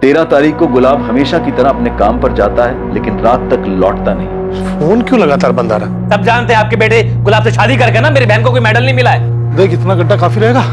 13 तारीख को गुलाब हमेशा की तरह अपने काम पर जाता है, लेकिन रात तक लौटता नहीं। फोन क्यों लगातार बंद आ रहा? सब जानते हैं आपके बेटे गुलाब से शादी करके ना मेरी बहन को कोई मेडल नहीं मिला है। देख इतना गड्ढा काफी रहेगा।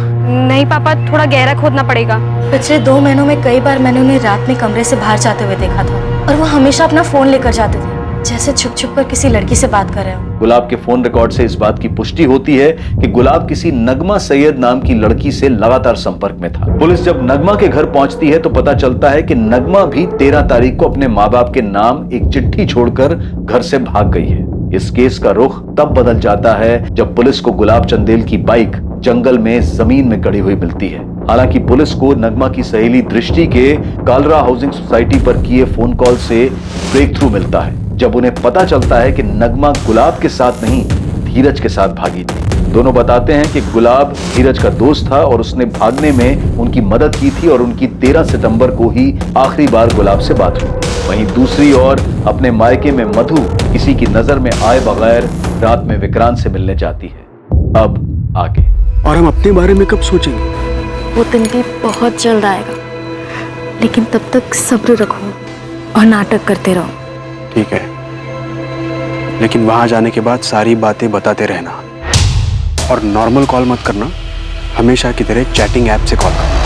नहीं पापा, थोड़ा गहरा खोदना पड़ेगा। पिछले 2 महीनों में कई बार मैंने उन्हें रात में कमरे से बाहर जाते हुए देखा था और वो हमेशा अपना फोन लेकर जाते थे, जैसे छुप छुप कर किसी लड़की से बात कर रहे हो। गुलाब के फोन रिकॉर्ड से इस बात की पुष्टि होती है कि गुलाब किसी नगमा सैयद नाम की लड़की से लगातार संपर्क में था। पुलिस जब नगमा के घर पहुंचती है तो पता चलता है कि नगमा भी 13 तारीख को अपने माँ बाप के नाम एक चिट्ठी छोड़कर घर से भाग गई है। इस केस का रुख तब बदल जाता है जब पुलिस को गुलाब चंदेल की बाइक जंगल में जमीन में गड़ी हुई मिलती है। हालांकि पुलिस को नगमा की सहेली दृष्टि के कालरा हाउसिंग सोसाइटी पर किए फोन कॉल से ब्रेक थ्रू मिलता है, जब उन्हें पता चलता है कि नगमा गुलाब के साथ नहीं धीरज के साथ भागी थी। दोनों बताते हैं कि गुलाब धीरज का दोस्त था और उसने भागने में उनकी मदद की थी और उनकी 13 सितंबर को ही आखिरी बार गुलाब से बात हुई। वहीं दूसरी ओर अपने मायके में मधु किसी की नजर में आए बगैर रात में विक्रांत से मिलने जाती है। अब आगे। और हम अपने बारे में कब सोचेंगे? वो दिन भी बहुत जल्द आएगा, लेकिन तब तक सब्र रखो और नाटक करते रहो। ठीक है, लेकिन वहां जाने के बाद सारी बातें बताते रहना और नॉर्मल कॉल मत करना, हमेशा की तरह चैटिंग ऐप से कॉल करना।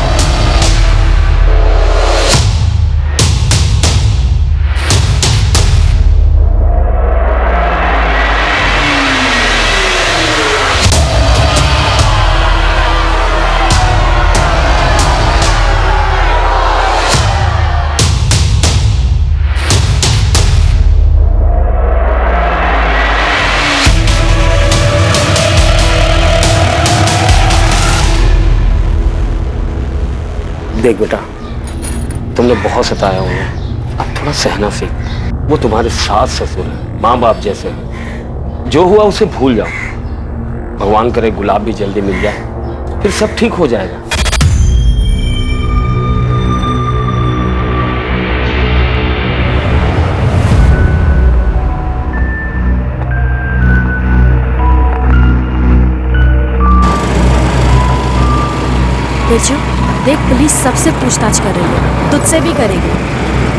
देख बेटा, तुमने बहुत सताया उन्हें, अब थोड़ा सहना सीख। वो तुम्हारे सास ससुर है, माँ बाप जैसे हैं। जो हुआ उसे भूल जाओ। भगवान करे गुलाब भी जल्दी मिल जाए, फिर सब ठीक हो जाएगा। बिरजू, देख पुलिस सबसे पूछताछ कर रही है, तुझसे भी करेगी।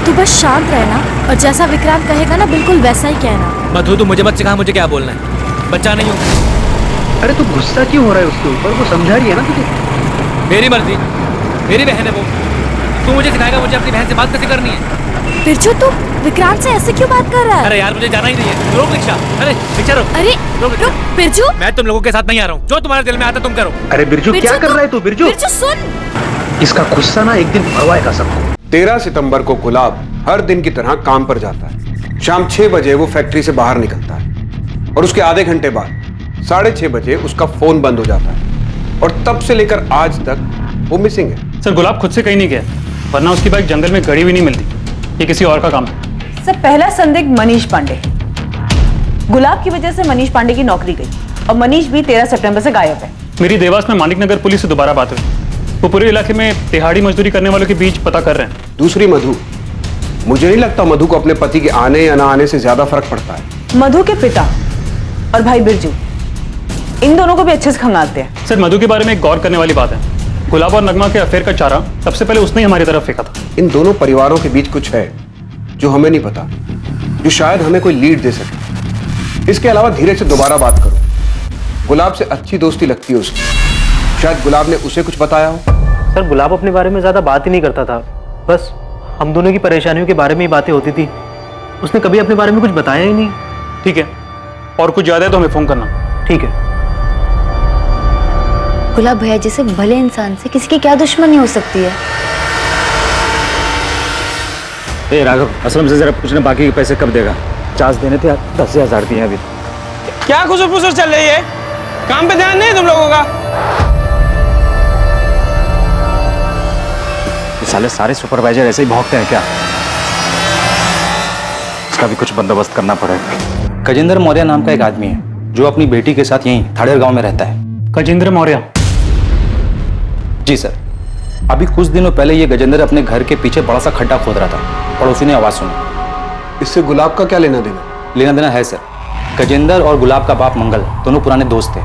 तू बस शांत रहना और जैसा विक्रांत कहेगा ना बिल्कुल वैसा ही कहना। मधु, तू मुझे मत सिखा मुझे क्या बोलना है, बच्चा नहीं हूँ। अरे तू गुस्सा क्यों हो रहा है उसके ऊपर? वो समझा रही है ना तुझे। मेरी मर्जी, मेरी बहन है वो। तू मुझे सिखाएगा मुझे अपनी बहन से बात कैसे करनी है? बिरजू, तू विक्रांत से ऐसे क्यों बात कर रहा है? अरे यार मुझे जाना ही नहीं है। रोक रिक्शा। अरे रिक्शा रोक। अरे रुक बिरजू, मैं तुम लोगों के साथ नहीं आ रहा हूँ। जो तुम्हारे दिल में आता तुम करो। अरे बिरजू क्या कर रहा है तू? बिरजू बिरजू सुन, इसका गुस्सा ना एक दिन भरवाएगा सबको। 13 सितंबर को गुलाब हर दिन की तरह काम पर जाता है। शाम 6 बजे वो फैक्ट्री से बाहर निकलता है और उसके आधे घंटे बाद 6:30 बजे उसका फोन बंद हो जाता है और तब से लेकर आज तक वो मिसिंग है। सर, गुलाब खुद से कहीं नहीं गया, वरना उसकी बाइक जंगल में गड़ी हुई नहीं मिलती। ये किसी और का काम है। सर, पहला संदिग्ध मनीष पांडे। गुलाब की वजह से मनीष पांडे की नौकरी गई और मनीष भी 13 सितंबर से गायब है। मेरी देवास में मानिक नगर पुलिस से दोबारा बात हुई। वो पूरे इलाके में तिहाड़ी मजदूरी करने वालों के बीच पता कर रहे हैं। दूसरी मधु, मुझे नहीं लगता मधु को अपने पति के आने या ना आने से ज्यादा फर्क पड़ता है। मधु के पिता और भाई बिरजू, इन दोनों को भी अच्छे से खंगालते हैं। सर, मधु के बारे में एक गौर करने वाली बात है। गुलाब और नगमा के अफेयर का चारा सबसे पहले उसने ही हमारी तरफ फेंका था। इन दोनों परिवारों के बीच कुछ है जो हमें नहीं पता, जो शायद हमें कोई लीड दे सके। इसके अलावा धीरे से दोबारा बात करो। गुलाब से अच्छी दोस्ती लगती है उसकी, शायद गुलाब ने उसे कुछ बताया हो। सर, गुलाब अपने बारे में ज्यादा बात ही नहीं करता था, बस हम दोनों की परेशानियों के बारे में ही बातें होती थी। उसने कभी अपने बारे में कुछ बताया ही नहीं। ठीक है, और कुछ ज्यादा है तो हमें फोन करना। ठीक है। गुलाब भैया जैसे भले इंसान से किसी की क्या दुश्मनी हो सकती है? ए राघव, असलम से जरा पूछना बाकी के पैसे कब देगा? 50 देने थे, 10,000 दिए अभी। क्या खुसर फुसर चल रही है? काम पे ध्यान नहीं तुम लोगों का? साले सारे सुपरवाइजर ऐसे ही भौंकते हैं क्या? इसका भी कुछ बंदोबस्त करना पड़ेगा। गजेंद्र मौर्य नाम का एक आदमी है जो अपनी बेटी के साथ यहीं थाड़ेर गांव में रहता है। गजेंद्र मौर्य? जी सर, अभी कुछ दिनों पहले ये गजेंद्र अपने घर के पीछे बड़ा सा खड्डा खोद रहा था। पड़ोसी ने आवाज सुनी। इससे गुलाब का क्या लेना देना? लेना देना है सर। गजेंद्र और गुलाब का बाप मंगल दोनों पुराने दोस्त थे।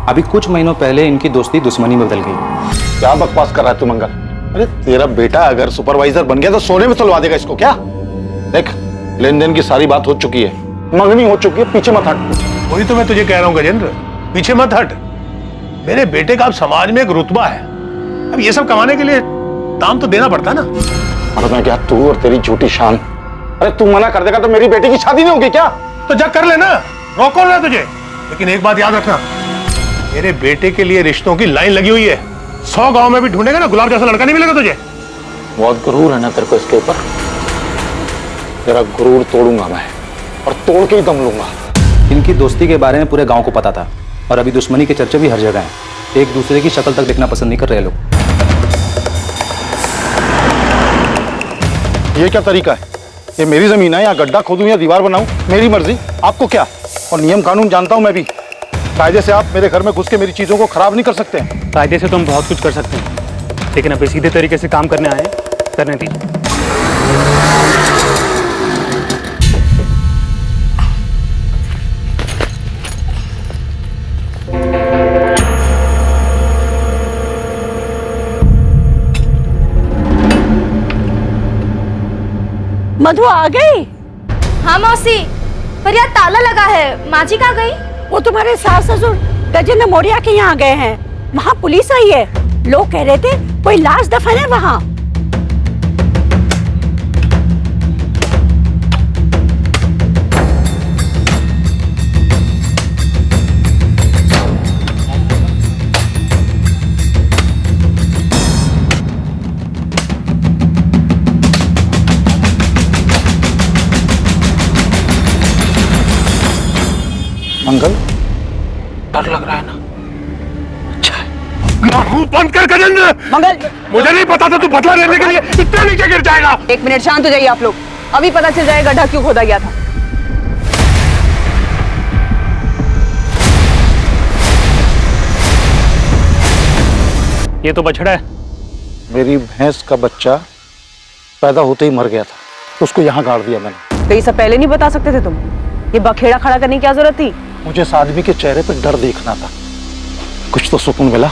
अभी कुछ महीनों पहले इनकी दोस्ती दुश्मनी में बदल गई। क्या बकवास कर रहा है तू मंगल? अरे तेरा बेटा अगर सुपरवाइजर बन गया तो सोने में तुलवा देगा इसको क्या? देख, लेन देन की सारी बात हो चुकी है, मंगनी हो चुकी है, पीछे मत हट। वही तो मैं तुझे कह रहा हूँ गजेंद्र, पीछे मत हट। मेरे बेटे का अब समाज में एक रुतबा है, अब ये सब कमाने के लिए दाम तो देना पड़ता है ना। और मैं क्या, तू और तेरी झूठी शान। अरे तू मना कर देगा तो मेरी बेटी की शादी नहीं होगी क्या? तो जा कर लेना, रोको ना तुझे। लेकिन एक बात याद रखना, मेरे बेटे के लिए रिश्तों की लाइन लगी हुई है। 100 गांव में भी ढूंढेगा ना, गुलाब जैसा लड़का नहीं मिलेगा तुझे। बहुत गुरूर है ना तेरे को इसके ऊपर। तेरा गुरूर तोड़ूंगा मैं, और तोड़ के ही दम लूंगा। इनकी दोस्ती के बारे में पूरे गांव को पता था, और अभी दुश्मनी के चर्चे भी हर जगह हैं। एक दूसरे की शक्ल तक देखना पसंद नहीं कर रहे लोग। ये क्या तरीका है? ये मेरी जमीन है, यहाँ गड्ढा खोदूं या दीवार बनाऊं, मेरी मर्जी, आपको क्या? और नियम कानून जानता हूं मैं भी। कायदे से आप मेरे घर में घुस के मेरी चीजों को खराब नहीं कर सकते हैं। कायदे से तो हम बहुत कुछ कर सकते हैं, लेकिन अभी सीधे तरीके से काम करने आए हैं, करने दीजिए। मधु आ गई? हाँ मौसी, पर यार ताला लगा है। माँ जी कहाँ गई? वो तुम्हारे सास ससुर गजेंद्र मौर्य के यहाँ गए हैं। वहाँ पुलिस आई है, लोग कह रहे थे कोई लाश दफन है वहाँ। मंगल, डर लग रहा है ना? मुंह बंद कर गजेंद्र। मंगल, मुझे नहीं पता था तू बदला लेने के लिए इतने नीचे गिर जाएगा। 1 मिनट शांत हो जाइए आप लोग, अभी पता चल जाएगा गड्ढा क्यों खोदा गया था। ये तो बछड़ा है। मेरी भैंस का बच्चा पैदा होते ही मर गया था, तो उसको यहाँ गाड़ दिया मैंने। तो ये सब पहले नहीं बता सकते थे तुम? ये बखेड़ा खड़ा करने की क्या जरूरत थी? मुझे इस आदमी के चेहरे पर डर देखना था, कुछ तो सुकून मिला।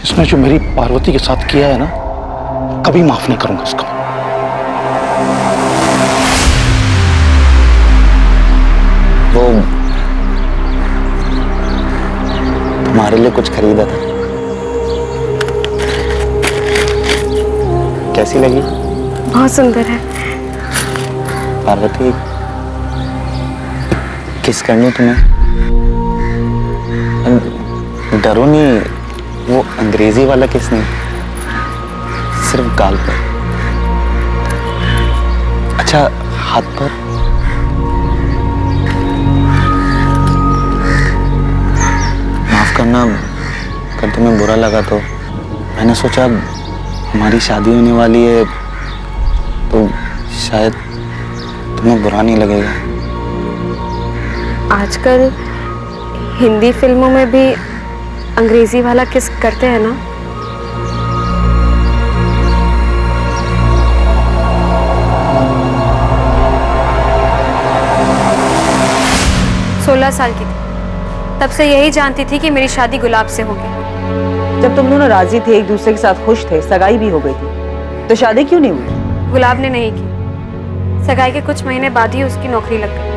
इसने जो मेरी पार्वती के साथ किया है ना, कभी माफ नहीं करूंगा इसको। वो तुम्हारे लिए कुछ खरीदा था, कैसी लगी? बहुत सुंदर है। पार्वती, किस करनी तुम्हें? डरो नहीं, वो अंग्रेजी वाला किस नहीं, सिर्फ गाल पर। अच्छा, हाथ पर? माफ करना अगर तुम्हें बुरा लगा तो। मैंने सोचा हमारी शादी होने वाली है तो शायद तुम्हें बुरा नहीं लगेगा। आजकल हिंदी फिल्मों में भी अंग्रेजी वाला किस करते हैं ना। सोलह साल की थी, तब से यही जानती थी कि मेरी शादी गुलाब से होगी। जब तुम दोनों राजी थे, एक दूसरे के साथ खुश थे, सगाई भी हो गई थी, तो शादी क्यों नहीं हुई? गुलाब ने नहीं की। सगाई के कुछ महीने बाद ही उसकी नौकरी लग गई,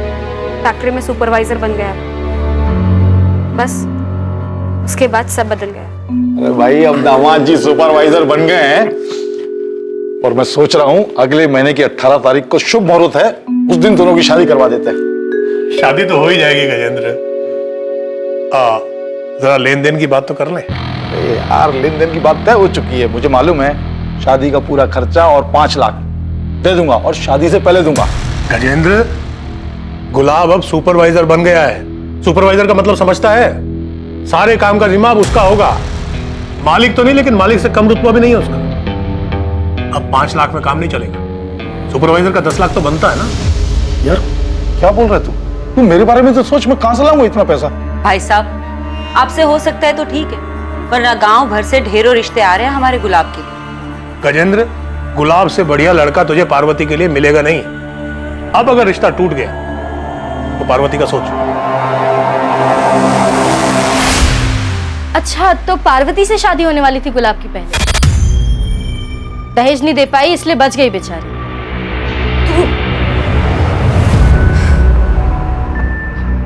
फैक्ट्री में सुपरवाइजर बन गया। बस उसके बाद सब बदल गया। अरे भाई, अब दामाद जी सुपरवाइजर बन गए हैं, और मैं सोच रहा हूँ अगले महीने की 18 तारीख को शुभ मुहूर्त है, उस दिन दोनों की शादी करवा देते हैं। शादी तो हो ही जाएगी गजेंद्र। जरा लेन देन की बात तो कर ले। यार, लेन देन की बात तय हो चुकी है, मुझे मालूम है। शादी का पूरा खर्चा और 5 लाख दे दूंगा, और शादी से पहले दूंगा। गजेंद्र, गुलाब अब सुपरवाइजर बन गया है। सुपरवाइजर का मतलब समझता है? सारे काम का जिम्मा अब उसका होगा। मालिक तो नहीं, लेकिन मालिक से कम रुतबा भी नहीं है उसका। अब 5 लाख में काम नहीं चलेगा। सुपरवाइजर का 10 लाख तो बनता है ना। यार क्या बोल रहे तू मेरे बारे में तो सोच, मैं कहां से लाऊंगा इतना पैसा? भाई साहब, आपसे हो सकता है तो ठीक है, वरना गांव भर से ढेरों रिश्ते आ रहे हैं हमारे गुलाब के लिए। गजेंद्र, गुलाब से बढ़िया लड़का तुझे पार्वती के लिए मिलेगा नहीं। अब अगर रिश्ता टूट गया तो पार्वती का सोच। अच्छा, तो पार्वती से शादी होने वाली थी गुलाब की पहले? दहेज नहीं दे पाई इसलिए बच गई बेचारी।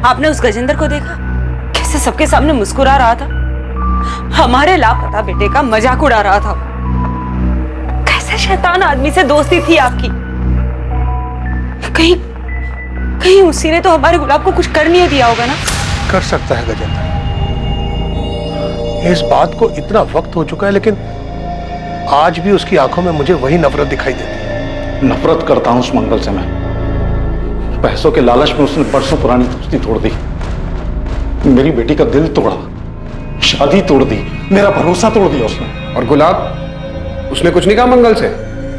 आपने उस गजेंद्र को देखा कैसे सबके सामने मुस्कुरा रहा था, हमारे लापता बेटे का मजाक उड़ा रहा था। कैसे शैतान आदमी से दोस्ती थी आपकी। कहीं कहीं उसी ने तो हमारे गुलाब को कुछ कर नहीं दिया होगा ना। कर सकता है गजेंद्र, इस बात को इतना वक्त हो चुका है, लेकिन आज भी उसकी आंखों में मुझे वही नफरत दिखाई देती है। नफरत करता हूं उस मंगल से मैं। पैसों के लालच में उसने परसों पुरानी दोस्ती तोड़ दी, मेरी बेटी का दिल तोड़ा, शादी तोड़ दी, मेरा भरोसा तोड़ दिया उसने। और गुलाब, उसने कुछ नहीं कहा मंगल से?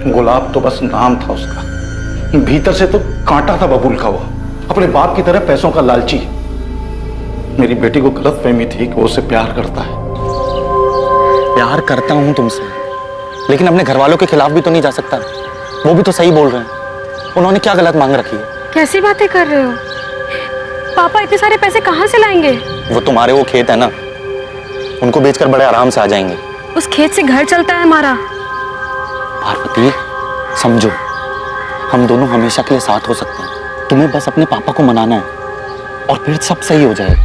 गुलाब तो बस नाम था उसका, भीतर से तो कांटा था बबूल का। वो अपने बाप की तरह पैसों का लालची। मेरी बेटी को गलतफहमी थी कि वो उससे प्यार करता है। प्यार करता हूं तुमसे, लेकिन अपने घर वालों के खिलाफ भी तो नहीं जा सकता। वो भी तो सही बोल रहे हैं। उन्होंने क्या गलत मांग रखी है? कैसी बातें कर रहे हो? पापा इतने सारे पैसे कहाँ से लाएंगे? वो तुम्हारे वो खेत है ना, उनको बेचकर बड़े आराम से आ जाएंगे। उस खेत से घर चलता है हमारा। पार्वती, समझो, हम दोनों हमेशा के लिए साथ हो सकते हैं। तुम्हें बस अपने पापा को मनाना है और फिर सब सही हो जाएगा।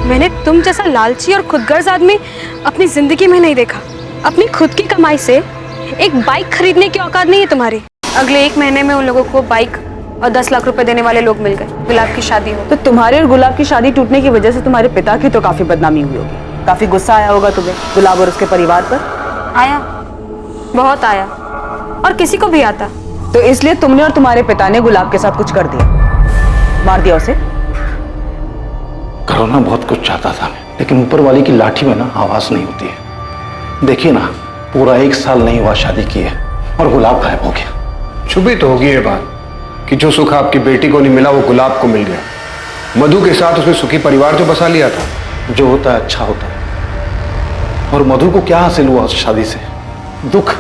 मैंने तुम जैसा लालची और खुदगर्ज आदमी अपनी जिंदगी में नहीं देखा। अपनी खुद की कमाई से एक बाइक खरीदने की औकात नहीं है तुम्हारी। अगले 1 महीने में उन लोगों को बाइक और 10 लाख रुपए देने वाले लोग मिल गए। गुलाब की शादी हो तो तुम्हारे और गुलाब की शादी टूटने की वजह से तुम्हारे पिता की तो काफी बदनामी हुई होगी। काफी गुस्सा आया होगा तुम्हें गुलाब और उसके परिवार पर। आया, बहुत आया, और किसी को भी आता। तो इसलिए तुमने और तुम्हारे पिता ने गुलाब के साथ कुछ कर दिया, मार दिया उसे। करना बहुत कुछ चाहता था, लेकिन ऊपर वाली की लाठी में ना आवाज नहीं होती है। देखिए ना, पूरा 1 साल नहीं हुआ शादी की है और गुलाब गायब हो गया। छुपी तो होगी ये बात कि जो सुख आपकी बेटी को नहीं मिला वो गुलाब को मिल गया। मधु के साथ उसने सुखी परिवार जो बसा लिया था। जो होता है अच्छा होता है। और मधु को क्या हासिल हुआ उस शादी से? दुख।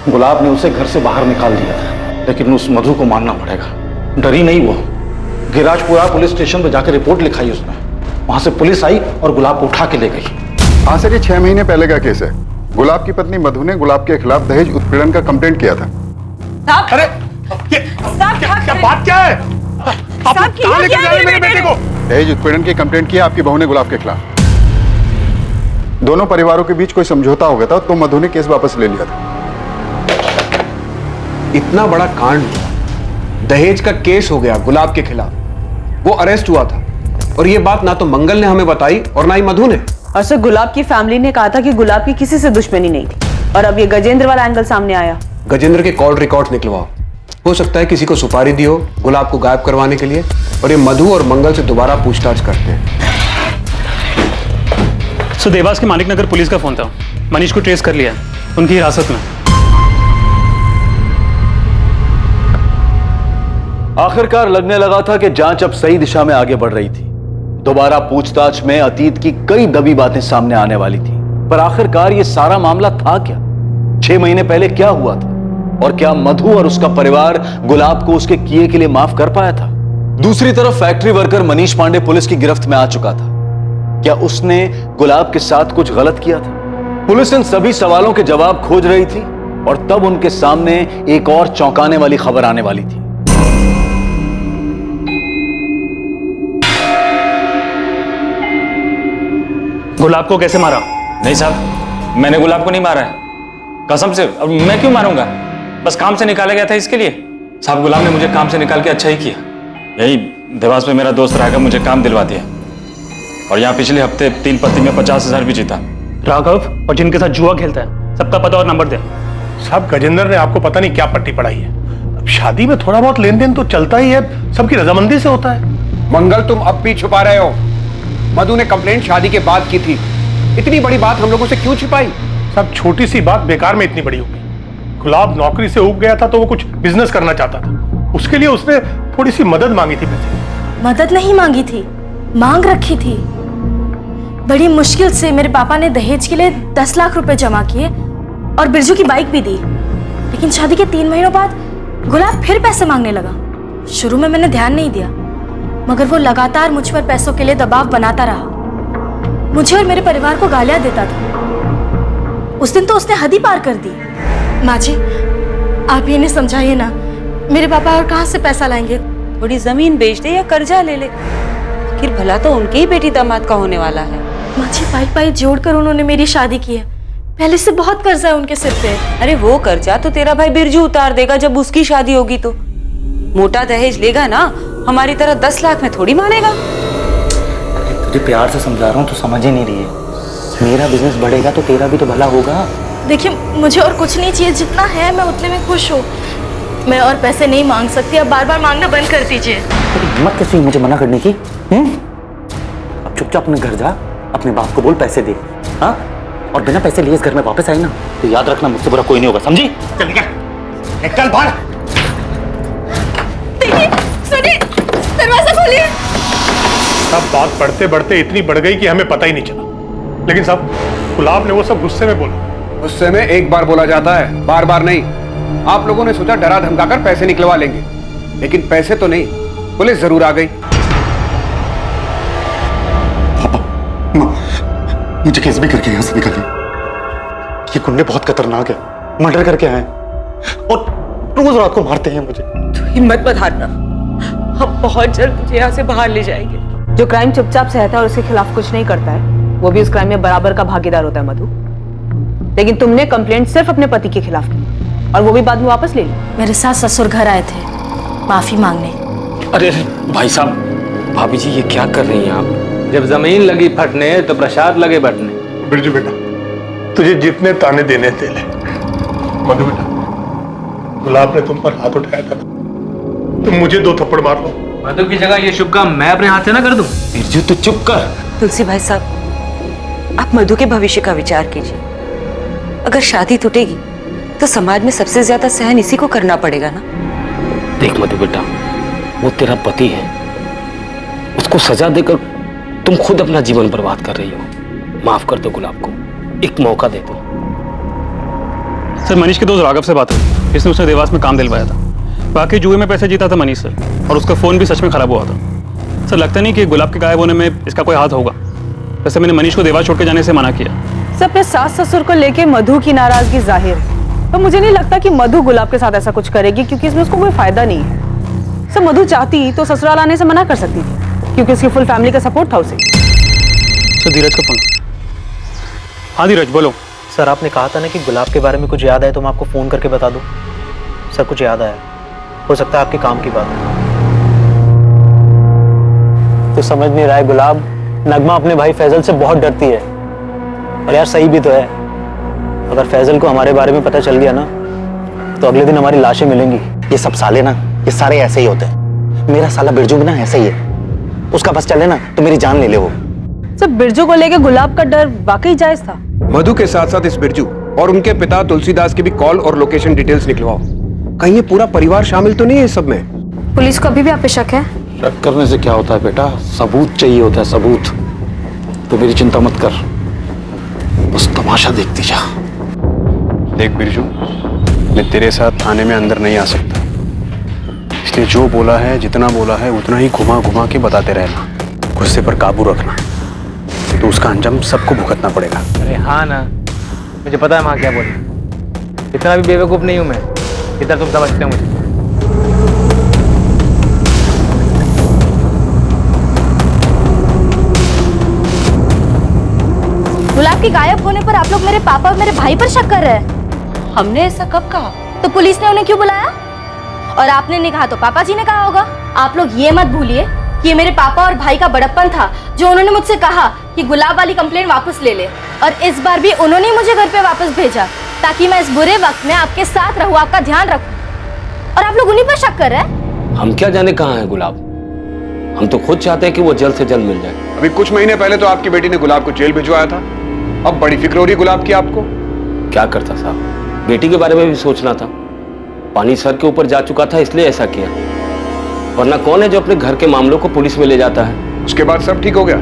गुलाब ने उसे घर से बाहर निकाल दिया था, लेकिन उस मधु को मानना पड़ेगा। डरी नहीं वो, गिराजपुरा पुलिस स्टेशन पर जाकर रिपोर्ट लिखाई उसने। वहां से पुलिस आई और गुलाब को उठा के ले गई। हाँ सर, ये 6 महीने पहले का केस है। गुलाब की पत्नी मधु ने गुलाब के खिलाफ दहेज उत्पीड़न का कंप्लेंट किया था। अरे क्या बात क्या है? आप कहां लेकर जा रहे हैं मेरे बेटे को? दहेज उत्पीड़न की कंप्लेंट किया आपकी बहू ने गुलाब के खिलाफ। दोनों परिवारों के बीच कोई समझौता हो गया था, तो मधु ने केस वापस ले लिया था। इतना बड़ा कांड, दहेज का केस हो गया गुलाब के खिलाफ, वो अरेस्ट हुआ था, और ये बात ना तो मंगल ने हमें बताई और ना ही मधु ने। और सर, गुलाब की फैमिली ने कहा था कि गुलाब की किसी से दुश्मनी नहीं थी, और अब ये गजेंद्र वाला एंगल सामने आया। गजेंद्र के कॉल रिकॉर्ड्स निकलवाओ। हो सकता है किसी को सुपारी दी हो गुलाब को गायब करवाने के लिए, और ये मधु और मंगल से दोबारा पूछताछ करते हैं। सो देवास के मानिक नगर पुलिस का फोन था, मनीष को ट्रेस कर लिया है, उनकी हिरासत में। आखिरकार लगने लगा था कि जांच अब सही दिशा में आगे बढ़ रही थी। दोबारा पूछताछ में अतीत की कई दबी बातें सामने आने वाली थी। पर आखिरकार ये सारा मामला था क्या? 6 महीने पहले क्या हुआ था? और क्या मधु और उसका परिवार गुलाब को उसके किए के लिए माफ कर पाया था? दूसरी तरफ factory worker Manish Pandey police की गिरफ्त में आ चुका था। क्या उसने गुलाब के साथ कुछ गलत किया था? पुलिस इन सभी सवालों के जवाब खोज रही थी, और तब उनके सामने एक और चौंकाने वाली खबर आने वाली थी। गुलाब को कैसे मारा? नहीं साहब, मैंने गुलाब को नहीं मारा है, कसम से। अब मैं क्यों मारूंगा? बस काम से निकाला गया था इसके लिए। साहब, गुलाब ने मुझे काम से निकाल के अच्छा ही किया। यही देवास में मेरा दोस्त राघव मुझे काम दिलवा दिया, और यहाँ पिछले हफ्ते 3 पत्ती में 50,000 भी जीता। राघव और जिनके साथ जुआ खेलता है, सबका पता और नंबर दे। साहब, गजेंद्र ने आपको पता नहीं क्या पट्टी पढ़ाई है। अब शादी में थोड़ा बहुत लेन देन तो चलता ही है, सबकी रजामंदी से होता है। मंगल, तुम अब भी छुपा रहे हो। मधु ने कंप्लेंट शादी के बाद की थी, इतनी बड़ी बात हम लोगों से क्यों छिपाई? सब छोटी सी बात बेकार में इतनी बड़ी होगी। गुलाब नौकरी से ऊब गया था, तो वो कुछ बिजनेस करना चाहता था। उसके लिए उसने थोड़ी सी मदद मांगी थी। पैसे मदद नहीं मांगी थी, मांग रखी थी। बड़ी मुश्किल से मेरे पापा ने दहेज के लिए 10 लाख रुपए जमा किए और बिरजू की बाइक भी दी। लेकिन शादी के 3 महीनों बाद गुलाब फिर पैसे मांगने लगा। शुरू में मैंने ध्यान नहीं दिया, मगर वो लगातार मुझ पर पैसों के लिए दबाव बनाता रहा। मुझे और मेरे परिवार को गालियां देता था। उस दिन तो उसने हद ही पार कर दी। माँ जी, आप ये नहीं समझाइए ना, मेरे पापा और कहाँ से पैसा लाएंगे? थोड़ी जमीन बेच दे या कर्जा ले ले, आखिर भला तो उनके ही बेटी दामाद का होने वाला है। माँ जी, पाई पाई जोड़कर उन्होंने मेरी शादी की है, पहले से बहुत कर्जा है उनके सिर पे। अरे वो कर्जा तो तेरा भाई बिरजू उतार देगा जब उसकी शादी होगी तो। मोटा दहेज लेगा ना, हमारी तरह 10 लाख में थोड़ी मानेगा। तुझे प्यार से समझा रहा हूँ, तो समझ ही नहीं रही है। मेरा बिजनेस बढ़ेगा तो तेरा भी तो भला होगा। देखिए, मुझे और कुछ नहीं चाहिए, जितना है मैं उतने में खुश हूँ। मैं और पैसे नहीं मांग सकती, अब बार बार मांगना बंद कर दीजिए। हिम्मत कैसी मुझे मना करने की? अब चुपचाप अपने घर जा, अपने बाप को बोल पैसे दे। हाँ, और बिना पैसे लिए इस घर में वापस आई ना तो याद रखना, मुझसे बुरा कोई नहीं होगा, समझी? चल निकल, चल बाहर। सुनिए, दरवाजा खोलिए। सब बात बढ़ते बढ़ते इतनी बढ़ गई कि हमें पता ही नहीं चला। लेकिन साहब, गुलाब ने वो सब गुस्से में बोला। गुस्से में एक बार बोला जाता है, बार बार नहीं। आप लोगों ने सोचा डरा धमकाकर पैसे निकलवा लेंगे, लेकिन पैसे तो नहीं, पुलिस जरूर आ गई। मुझे केस भी करके यहाँ से निकालिए। ये गुंडे बहुत खतरनाक है, मर्डर करके आए और रोज रात को मारते हैं मुझे। तो हिम्मत मत हारना, हम बहुत जल्द तुझे यहाँ से बाहर ले जाएंगे। जो क्राइम चुपचाप सहता है और उसके खिलाफ कुछ नहीं करता है, वो भी उस क्राइम में बराबर का भागीदार होता है मधु। लेकिन तुमने कंप्लेंट सिर्फ अपने पति के खिलाफ की और वो भी बाद में वापस ले ली। मेरे साथ ससुर घर आए थे माफी मांगने। अरे भाई साहब, भाभी जी ये क्या कर रही हैं आप? जब जमीन लगी फटने तो प्रसाद लगे बटने। बिरजू बेटा, तुझे जितने ताने देने दे ले। मधु बेटा, गुलाब ने तुम पर हाथ उठाया था, तुम मुझे 2 थप्पड़ मार लो। मधु की जगह ये शुभ काम मैं अपने हाथ से ना कर दूं? बिरजू तू चुप कर। तुलसी भाई साहब, आप मधु के भविष्य का विचार कीजिए। अगर शादी टूटेगी तो समाज में सबसे ज्यादा सहन इसी को करना पड़ेगा ना। देख मधु बेटा, वो तेरा पति है, उसको सजा देकर तुम खुद अपना जीवन बर्बाद कर रही हो। माफ कर दो गुलाब को, एक मौका दे दो। सर, मनीष के दोस्त राघव से बात हुई, इसने उसने देवास में काम दिलवाया था। बाकी जुए में पैसे जीता था मनीष सर, और उसका फोन भी सच में खराब हुआ था। सर, लगता नहीं कि गुलाब के गायब होने में इसका कोई हाथ होगा। वैसे मैंने मनीष को देवास छोड़ के जाने से मना किया। सर, अपने सास ससुर को लेके मधु की नाराजगी जाहिर है, तो मुझे नहीं लगता कि मधु गुलाब के साथ ऐसा कुछ करेगी, क्योंकि इसमें उसको कोई फायदा नहीं है। सर, मधु चाहती तो ससुराल आने से मना कर सकती थी, क्योंकि उसकी फुल फैमिली का सपोर्ट था उसे। सर, धीरज का फोन। हाँ धीरज, बोलो। सर, आपने कहा था ना कि गुलाब के बारे में कुछ याद आए तो मैं आपको फोन करके बता दूं। सर, कुछ याद आया, हो सकता है आपके काम की बात है। तो समझ नहीं रहा है गुलाब, नगमा अपने भाई फैजल से बहुत डरती है। और यार सही भी तो है, अगर फैजल को हमारे बारे में पता चल गया ना तो अगले दिन हमारी लाशें मिलेंगी। ये सब साले ना, ये सारे ऐसे ही होते हैं। मेरा साला बिरजू भी ना ऐसा ही है, उसका बस चले ना तो मेरी जान ले ले वो। सर, बिरजू को लेके गुलाब का डर वाकई जायज था। मधु के साथ साथ इस बिरजू और उनके पिता तुलसीदास की भी कॉल और लोकेशन डिटेल्स निकलवाओ। कहीं ये पूरा परिवार शामिल तो नहीं है इस सब में? पुलिस को अभी भी आप पे शक है? शक करने से क्या होता है बेटा, सबूत चाहिए होता है, सबूत। तो मेरी चिंता मत कर, बस तमाशा देखती जा। देख बिरजू, मैं तेरे साथ थाने में अंदर नहीं आ सकता, इसलिए जो बोला है, जितना बोला है, उतना ही घुमा घुमा के बताते रहना। गुस्से पर काबू रखना, तो उसका अंजाम सबको भुगतना पड़ेगा। अरे हाँ ना, मुझे पता है माँ क्या बोली। इतना भी बेवकूफ नहीं हूँ मैं, इतना तुम समझते हो मुझे। गुलाब के गायब होने पर आप लोग मेरे पापा और मेरे भाई पर शक कर रहे हैं। हमने ऐसा कब कहा? तो पुलिस ने उन्हें क्यों बुलाया? और आपने नहीं कहा तो पापा जी ने कहा होगा। आप लोग ये मत भूलिए कि ये मेरे पापा और भाई का बड़प्पन था, जो उन्होंने मुझसे कहा कि गुलाब वाली कंप्लेंट वापस ले ले। और इस बार भी उन्होंने मुझे घर पे वापस भेजा, ताकि मैं इस बुरे वक्त में आपके साथ रहूं, आपका ध्यान रखूं। और आप लोग उन्हीं पर शक कर रहे हैं। हम क्या जाने कहाँ है गुलाब, हम तो खुद चाहते हैं कि वो जल्द से जल्द मिल जाए। अभी कुछ महीने पहले तो आपकी बेटी ने गुलाब को जेल भिजवाया था, अब बड़ी फिक्र हो रही गुलाब की आपको। क्या करता साहब, बेटी के बारे में भी सोचना था। पानी सर के ऊपर जा चुका था इसलिए ऐसा किया, वरना कौन है जो अपने घर के मामलों को पुलिस में ले जाता है। उसके बाद सब ठीक हो गया।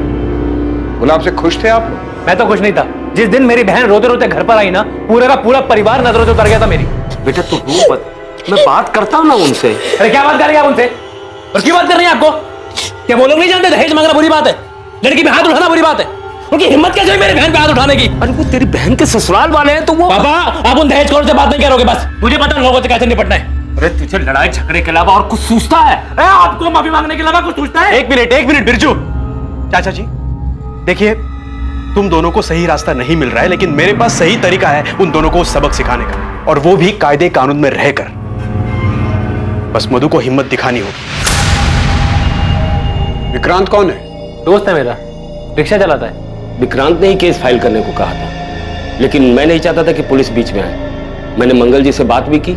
गुलाब से खुश थे आप? मैं तो खुश नहीं था। जिस दिन मेरी बहन रोते रोते घर पर आई ना, पूरे का पूरा परिवार नजरों से उतर गया था मेरी। बेटा तू रो मत, मैं बात करता हूँ ना उनसे। अरे क्या बात करेंगे आप उनसे, और क्यों बात कर रहे हैं आपको? क्या वो लोग नहीं जानते दहेज मांगना बुरी बात है, लड़की पे हाथ उठाना बुरी बात है? उनकी हिम्मत कैसे हुई मेरी बहन पे हाथ उठाने की? अरे वो तेरी बहन के ससुराल वाले हैं तो वो। पापा आप उन दहेजखोरों से बात नहीं करोगे, बस मुझे पता लोगों से कैसे निपटना है। अरे तुझे लड़ाई झगड़े के अलावा और कुछ सूझता है? आपको माफी मांगने के अलावा कुछ सूझता है? एक मिनट बिरजू। चाचा जी देखिए, तुम दोनों को सही रास्ता नहीं मिल रहा है, लेकिन मेरे पास सही तरीका है उन दोनों को सबक सिखाने का, और वो भी कायदे कानून में रहकर। बस मधु को हिम्मत दिखानी होगी। विक्रांत कौन है? दोस्त है मेरा, रिक्शा चलाता है। विक्रांत ने ही केस फाइल करने को कहा था, लेकिन मैं नहीं चाहता था कि पुलिस बीच में आए। मैंने मंगल जी से बात भी की,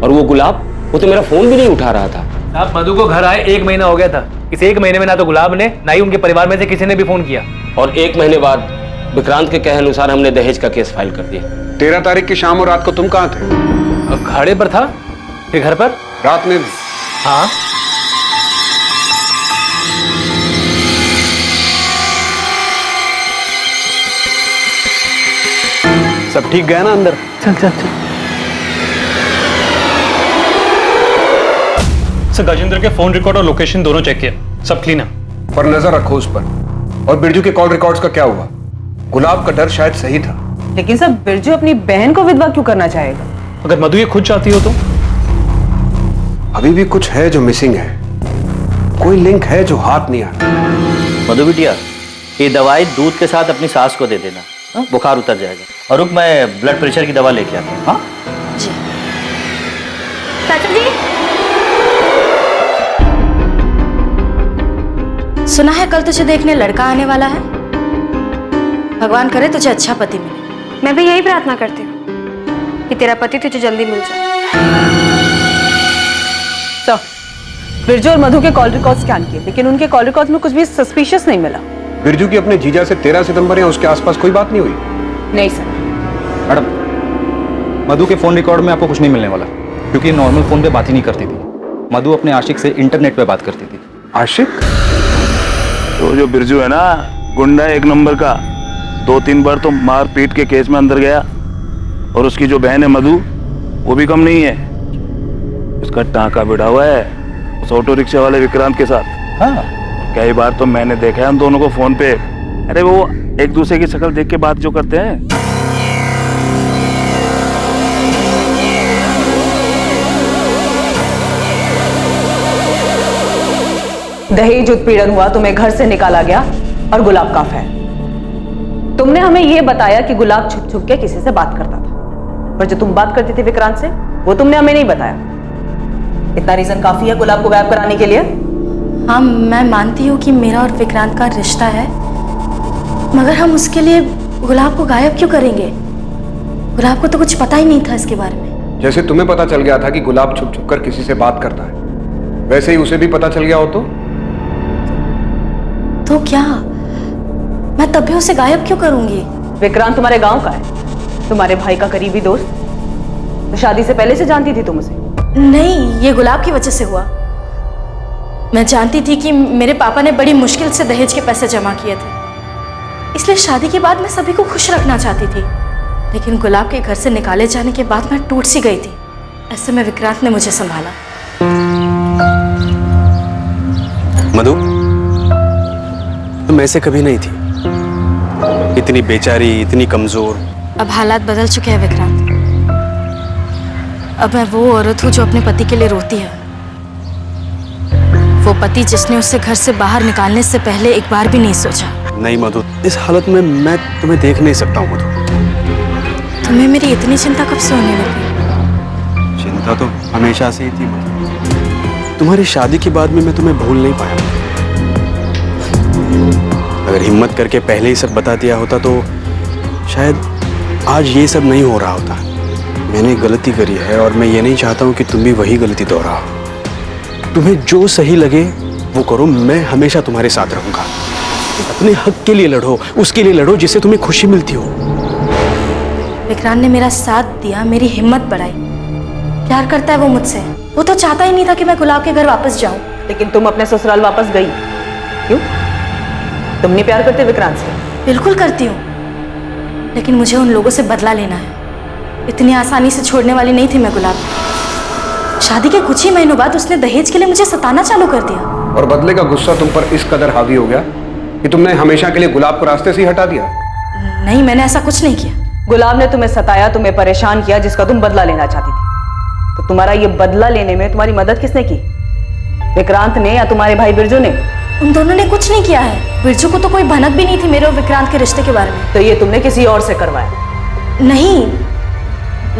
और वो गुलाब, वो तो मेरा फोन भी नहीं उठा रहा था। आप मधु को घर आए 1 महीना हो गया था। इस 1 महीने में ना तो गुलाब ने, ना ही उनके परिवार में से किसी ने भी फोन किया। और 1 महीने बाद विक्रांत के कहे अनुसार हमने दहेज का केस फाइल कर दिया। 13 तारीख की शाम और रात को तुम कहाँ थे? अखाड़े पर था, फिर घर पर। रात में भी? हाँ। सब ठीक गया ना अंदर? चल चल चल। सर गजेंद्र के फोन रिकॉर्ड और लोकेशन दोनों चेक किया, सब क्लीन है। पर नजर रखो उस पर। और बिरजू के कॉल रिकॉर्ड्स का क्या हुआ? गुलाब का डर शायद सही था। लेकिन सब बिरजू अपनी बहन को विधवा क्यों करना चाहेगा? अगर मधु ये खुद चाहती हो तो? अभी भी कुछ है जो मिसिंग है, कोई लिंक है जो हाथ नहीं आ रहा। मधु बिटिया, ये दवाई दूध के साथ अपनी सास को दे देना, हाँ? बुखार उतर जाएगा। और रुक, मैं ब्लड प्रेशर की दवा लेके आता हूँ। हाँ जी। चाचा जी, सुना है कल तुझे देखने लड़का आने वाला है। भगवान करे तुझे अच्छा पति मिले। मैं भी यही प्रार्थना करती हूँ कि तेरा पति तुझे जल्दी मिल जाए। तो बिरजू और मधु के कॉल रिकॉर्ड स्कैन किए, लेकिन उनके कॉल रिकॉर्ड में कुछ भी सस्पिशियस नहीं मिला। बिरजू की अपने जीजा से 13 सितंबर या उसके आसपास कोई बात नहीं हुई? नहीं सर। मैडम, मधु के फोन रिकॉर्ड में आपको कुछ नहीं मिलने वाला, क्योंकि नॉर्मल फोन पे बात ही नहीं करती थी। मधु अपने आशिक से इंटरनेट पे बात करती थी। आशिक? तो जो बिरजू है ना, गुंडा 1 नंबर का, 2-3 बार तो मार पीट के केस में अंदर गया। और उसकी जो बहन है मधु, वो भी कम नहीं है। उसका टांका बिड़ा हुआ है उस ऑटो रिक्शा वाले विक्रांत के साथ। हाँ, कई बार तो मैंने देखा है हम दोनों को फोन पे। अरे वो एक दूसरे की शक्ल देख के बात जो करते हैं। दहेज उत्पीड़न हुआ, तुम्हें घर से निकाला गया और गुलाब काफ है। तुमने हमें यह बताया कि गुलाब छुप छुप के किसी से बात करता था, पर जो तुम बात करती थी विक्रांत से, वो तुमने हमें नहीं बताया। इतना रीजन काफी है गुलाब को गायब कराने के लिए? हाँ, मैं मानती हूँ कि मेरा और विक्रांत का रिश्ता है, मगर हम उसके लिए गुलाब को गायब क्यों करेंगे? गुलाब को तो कुछ पता ही नहीं था इसके बारे में। जैसे तुम्हें पता चल गया था कि गुलाब छुप छुप कर किसी से बात करता है, वैसे ही उसे भी पता चल गया हो तो क्या मैं तब भी उसे गायब क्यों करूंगी? विक्रांत तुम्हारे गांव का है, तुम्हारे भाई का करीबी दोस्त। तो शादी से पहले से जानती थी तुम उसे? नहीं, ये गुलाब की वजह से हुआ। मैं जानती थी कि मेरे पापा ने बड़ी मुश्किल से दहेज के पैसे जमा किए थे, इसलिए शादी के बाद मैं सभी को खुश रखना चाहती थी। लेकिन गुलाब के घर से निकाले जाने के बाद मैं टूट सी गई थी। ऐसे में विक्रांत ने मुझे संभाला। मधु, तुम ऐसे कभी नहीं थी, इतनी बेचारी, इतनी कमजोर। अब हालात बदल चुके हैं विक्रांत। अब मैं वो औरत हूँ जो अपने पति के लिए रोती है, वो पति जिसने उसे घर से बाहर निकालने से पहले एक बार भी नहीं सोचा। नहीं मधु, इस हालत में मैं तुम्हें देख नहीं सकता हूँ मधु। तुम्हें मेरी इतनी चिंता कब से होने लगी? चिंता तो हमेशा से ही थी मधु। तुम्हारी शादी के बाद में मैं तुम्हें भूल नहीं पाया। अगर हिम्मत करके पहले ही सब बता दिया होता तो शायद आज ये सब नहीं हो रहा होता। मैंने गलती करी है और मैं ये नहीं चाहता हूँ कि तुम भी वही गलती दोहराओ। तुम्हें जो सही लगे वो करो, मैं हमेशा तुम्हारे साथ रहूंगा। अपने हक के लिए लड़ो, उसके लिए लड़ो जिससे तुम्हें खुशी मिलती हो। विक्रांत ने मेरा साथ दिया, मेरी हिम्मत बढ़ाई। प्यार करता है वो मुझसे। वो तो चाहता ही नहीं था कि मैं गुलाब के घर वापस जाऊं। लेकिन तुम अपने ससुराल वापस गई क्यों? तुम नहीं प्यार करते विक्रांत से? बिल्कुल करती हूँ, लेकिन मुझे उन लोगों से बदला लेना है। इतनी आसानी से छोड़ने वाली नहीं थी मैं गुलाब। शादी के कुछ ही महीनों बाद उसने दहेज के लिए मुझे सताना चालू कर दिया। और बदले का गुस्सा तुम पर इस कदर हावी हो गया कि तुमने हमेशा के लिए गुलाब को रास्ते से ही हटा दिया? नहीं, मैंने ऐसा कुछ नहीं किया। गुलाब ने तुम्हें सताया, तुम्हें परेशान किया, जिसका तुम बदला लेना चाहती थी। तो तुम्हारा ये बदला लेने में तुम्हारी मदद किसने की? विक्रांत ने या तुम्हारे भाई बिरजू ने? उन दोनों ने कुछ नहीं किया है। बिरजू को तो कोई भनक भी नहीं थी मेरे और विक्रांत के रिश्ते के बारे में। तो ये तुमने किसी और से करवाया? नहीं,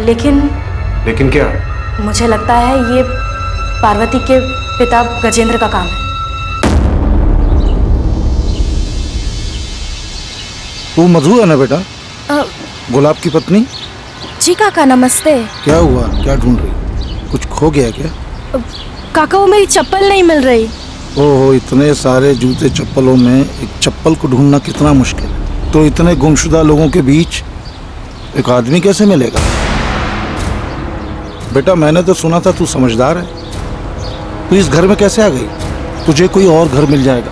लेकिन क्या? मुझे लगता है ये पार्वती के पिता गजेंद्र का काम है। वो मधु है ना बेटा, गुलाब की पत्नी? जी काका, नमस्ते। क्या हुआ, क्या ढूंढ रही? कुछ खो गया क्या? काका, वो मेरी चप्पल नहीं मिल रही। ओहो, इतने सारे जूते चप्पलों में एक चप्पल को ढूंढना कितना मुश्किल है। तो इतने गुमशुदा लोगों के बीच एक आदमी कैसे मिलेगा? बेटा, मैंने तो सुना था तू समझदार है। तू इस घर में कैसे आ गई? तुझे कोई और घर मिल जाएगा।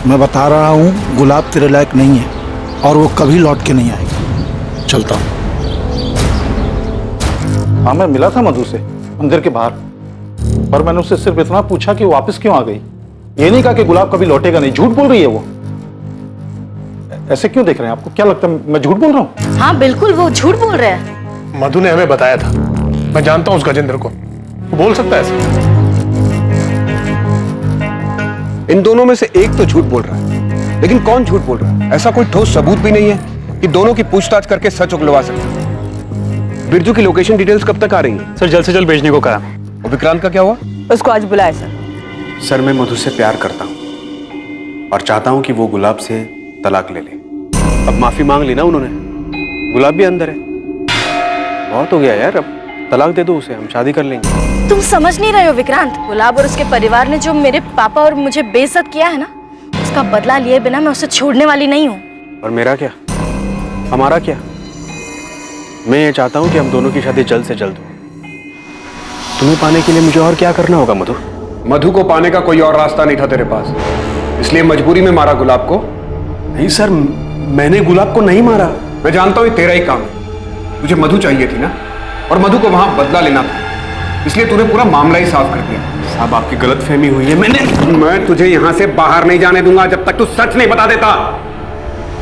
मैं बता रहा हूँ, गुलाब तेरे लायक नहीं है और वो कभी लौट के नहीं आएगा। चलता हूँ। हाँ, मैं मिला था मधु से मंदिर के बाहर, पर मैंने उससे सिर्फ इतना पूछा कि वो वापस क्यों आ गई। ये नहीं कहा कि गुलाब कभी लौटेगा नहीं। झूठ बोल रही है वो। ऐसे क्यों देख रहे हैं? आपको क्या लगता है मैं झूठ बोल रहा हूँ? हाँ बिल्कुल, वो झूठ बोल रहे हैं। मधु ने हमें बताया था। मैं जानता हूँ उस गजेंद्र को, वो बोल सकता है ऐसे। इन दोनों में से एक तो झूठ बोल रहा है, लेकिन कौन झूठ बोल रहा है? ऐसा कोई ठोस सबूत भी नहीं है कि दोनों की पूछताछ करके सच उगलवा सके। बिरजू की लोकेशन डिटेल्स कब तक आ रही है? सर, जल्द से जल्द भेजने को कहा। और विक्रांत का क्या हुआ? उसको आज बुलाया सर। सर, मैं मधु से प्यार करता हूँ और चाहता हूँ कि वो गुलाब से तलाक ले ले। अब माफी मांग ली ना उन्होंने, गुलाब भी अंदर है। बहुत हो गया यार, अब तलाक दे दो उसे, हम शादी कर लेंगे। तुम समझ नहीं रहे हो विक्रांत। गुलाब और उसके परिवार ने जो मेरे पापा और मुझे बेइज्जत किया है ना, उसका बदला लिए बिना मैं उसे छोड़ने वाली नहीं हूँ। और मेरा क्या, हमारा क्या? मैं ये चाहता हूँ कि हम दोनों की शादी जल्द से जल्द हो। तुम्हें पाने के लिए मुझे और क्या करना होगा मधु? मधु को पाने का कोई और रास्ता नहीं था तेरे पास, इसलिए मजबूरी में मारा गुलाब को। नहीं सर, मैंने गुलाब को नहीं मारा। मैं जानता हूँ ये तेरा ही काम है। तुझे मधु चाहिए थी ना, और मधु को वहां बदला लेना था, इसलिए तूने पूरा मामला ही साफ कर दिया। साहब, आपकी गलतफहमी हुई है। मैं तुझे यहां से बाहर नहीं जाने दूंगा जब तक तू सच नहीं बता देता।